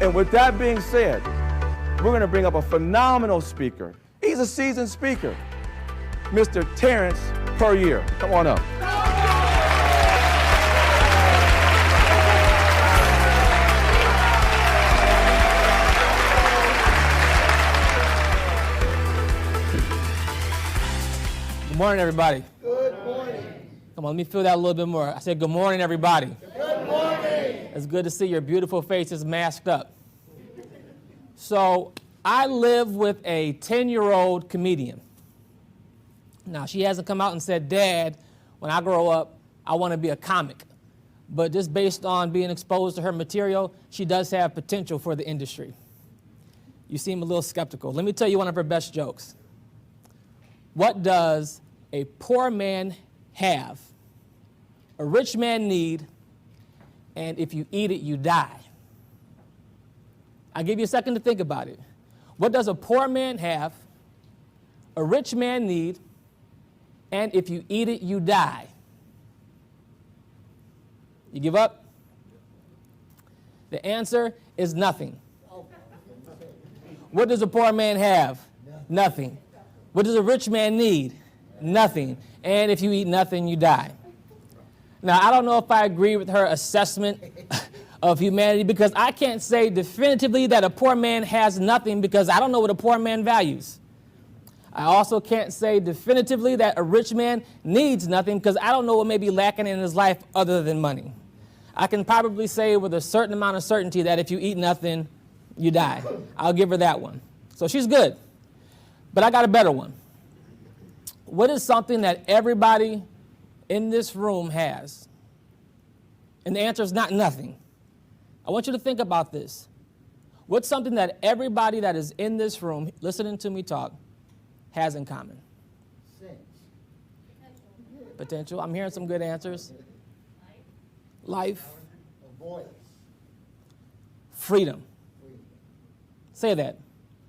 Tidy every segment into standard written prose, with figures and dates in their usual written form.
And with that being said, we're going to bring up a phenomenal speaker. He's a seasoned speaker, Mr. Terrance Puryear. Come on up. Good morning, everybody. Good morning. Come on, let me feel that a little bit more. I said, good morning, everybody. Good morning. It's good to see your beautiful faces masked up. So, I live with a 10-year-old comedian. Now, she hasn't come out and said, Dad, when I grow up, I want to be a comic. But just based on being exposed to her material, she does have potential for the industry. You seem a little skeptical. Let me tell you one of her best jokes. What does a poor man have, a rich man need, and if you eat it, you die? I'll give you a second to think about it. What does a poor man have, a rich man need, and if you eat it, you die? You give up? The answer is nothing. What does a poor man have? Nothing. What does a rich man need? Nothing. And if you eat nothing, you die. Now, I don't know if I agree with her assessment of humanity, because I can't say definitively that a poor man has nothing, because I don't know what a poor man values. I also can't say definitively that a rich man needs nothing, because I don't know what may be lacking in his life other than money. I can probably say with a certain amount of certainty that if you eat nothing, you die. I'll give her that one. So she's good. But I got a better one. What is something that everybody in this room has? And the answer is not nothing. I want you to think about this. What's something that everybody that is in this room, listening to me talk, has in common? Potential. I'm hearing some good answers. Life. Avoidance. Freedom. Say that.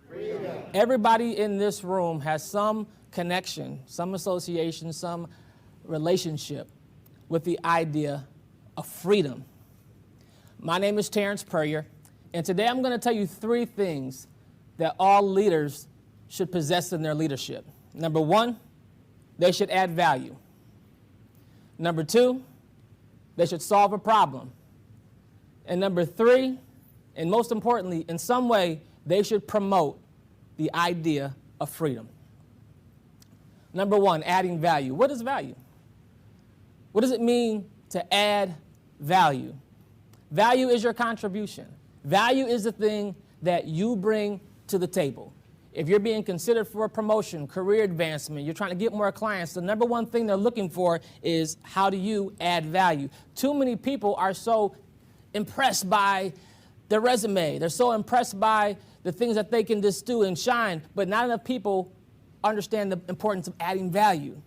Freedom. Everybody in this room has some connection, some association, some relationship with the idea of freedom. My name is Terrance Puryear, and today I'm going to tell you 3 things that all leaders should possess in their leadership. Number 1, they should add value. Number 2, they should solve a problem. And number 3, and most importantly, in some way, they should promote the idea of freedom. Number 1, adding value. What is value? What does it mean to add value? Value is your contribution. Value is the thing that you bring to the table. If you're being considered for a promotion, career advancement, you're trying to get more clients, the number 1 thing they're looking for is how do you add value? Too many people are so impressed by their resume. They're so impressed by the things that they can just do and shine, but not enough people understand the importance of adding value.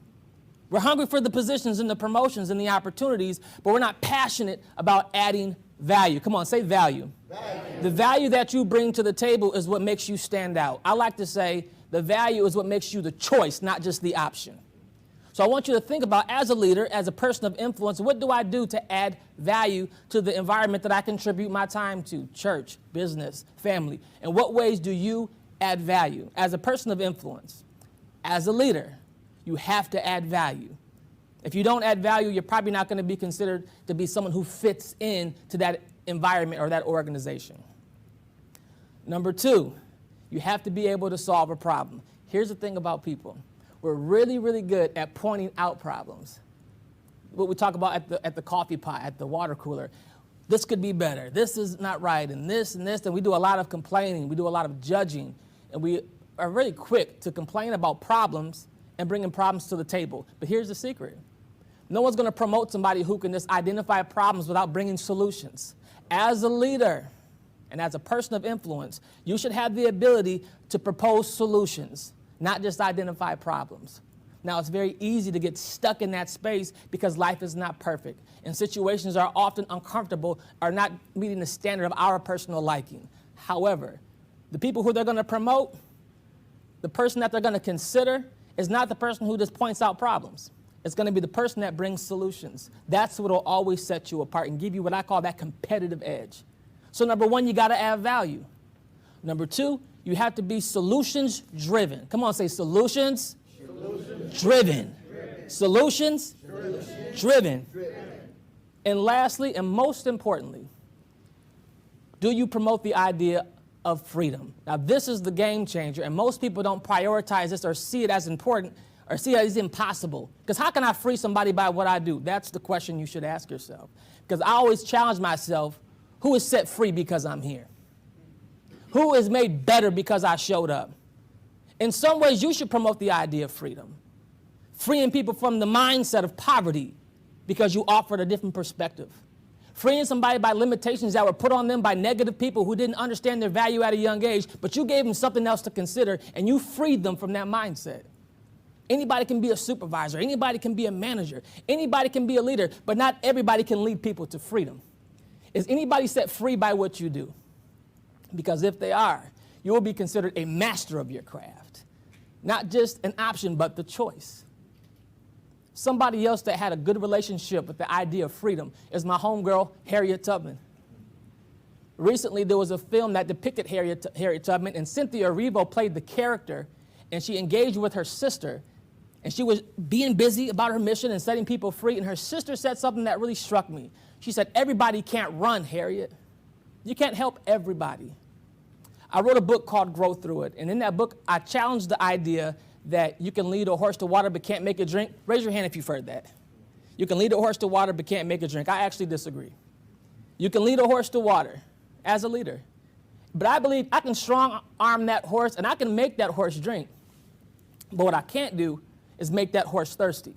We're hungry for the positions and the promotions and the opportunities, but we're not passionate about adding value. Come on, say value. Value. The value that you bring to the table is what makes you stand out. I like to say the value is what makes you the choice, not just the option. So I want you to think about, as a leader, as a person of influence, what do I do to add value to the environment that I contribute my time to? Church, business, family. In what ways do you add value? As a person of influence, as a leader, you have to add value. If you don't add value, you're probably not going to be considered to be someone who fits in to that environment or that organization. Number 2, you have to be able to solve a problem. Here's the thing about people. We're really, really good at pointing out problems. What we talk about at the coffee pot, at the water cooler. This could be better. This is not right, and this, and we do a lot of complaining. We do a lot of judging, and we are really quick to complain about problems and bringing problems to the table. But here's the secret. No one's going to promote somebody who can just identify problems without bringing solutions. As a leader and as a person of influence, you should have the ability to propose solutions, not just identify problems. Now, it's very easy to get stuck in that space because life is not perfect, and situations are often uncomfortable, are not meeting the standard of our personal liking. However, the people who they're going to promote, the person that they're going to consider, is not the person who just points out problems. It's going to be the person that brings solutions. That's what will always set you apart and give you what I call that competitive edge. So number one, you got to add value. Number two, you have to be solutions driven. Come on, say solutions, driven. Solutions driven. And lastly, and most importantly, do you promote the idea of freedom? Now, this is the game changer, and most people don't prioritize this or see it as important or see it as impossible. Because how can I free somebody by what I do? That's the question you should ask yourself. Because I always challenge myself, who is set free because I'm here? Who is made better because I showed up? In some ways, you should promote the idea of freedom. Freeing people from the mindset of poverty because you offered a different perspective. Freeing somebody by limitations that were put on them by negative people who didn't understand their value at a young age, but you gave them something else to consider, and you freed them from that mindset. Anybody can be a supervisor. Anybody can be a manager. Anybody can be a leader, but not everybody can lead people to freedom. Is anybody set free by what you do? Because if they are, you will be considered a master of your craft. Not just an option, but the choice. Somebody else that had a good relationship with the idea of freedom is my homegirl, Harriet Tubman. Recently, there was a film that depicted Harriet Tubman, and Cynthia Erivo played the character, and she engaged with her sister, and she was being busy about her mission and setting people free, and her sister said something that really struck me. She said, "Everybody can't run, Harriet. You can't help everybody." I wrote a book called Grow Through It, and in that book, I challenged the idea that you can lead a horse to water but can't make it drink. Raise your hand if you've heard that. You can lead a horse to water but can't make it drink. I actually disagree. You can lead a horse to water as a leader, but I believe I can strong arm that horse and I can make that horse drink. But what I can't do is make that horse thirsty.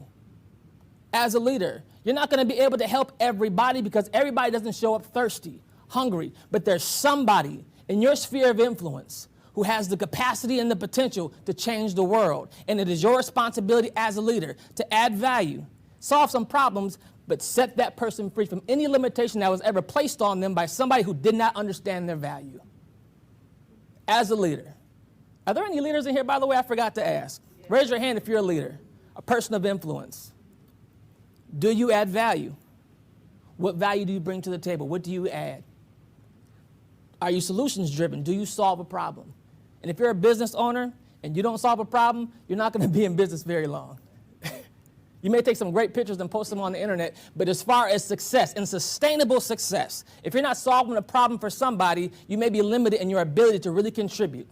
As a leader, you're not going to be able to help everybody because everybody doesn't show up thirsty, hungry, but there's somebody in your sphere of influence who has the capacity and the potential to change the world. And it is your responsibility as a leader to add value, solve some problems, but set that person free from any limitation that was ever placed on them by somebody who did not understand their value. As a leader. Are there any leaders in here, by the way? I forgot to ask. Raise your hand if you're a leader, a person of influence. Do you add value? What value do you bring to the table? What do you add? Are you solutions driven? Do you solve a problem? And if you're a business owner and you don't solve a problem, you're not going to be in business very long. You may take some great pictures and post them on the internet, but as far as success and sustainable success, if you're not solving a problem for somebody, you may be limited in your ability to really contribute.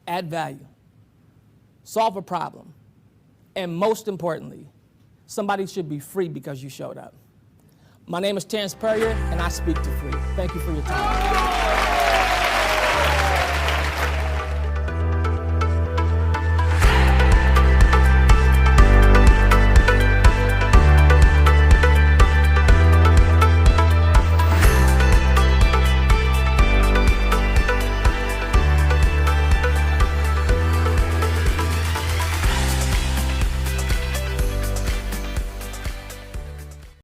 Add value. Solve a problem. And most importantly, somebody should be free because you showed up. My name is Terrance Puryear, and I speak to free. Thank you for your time.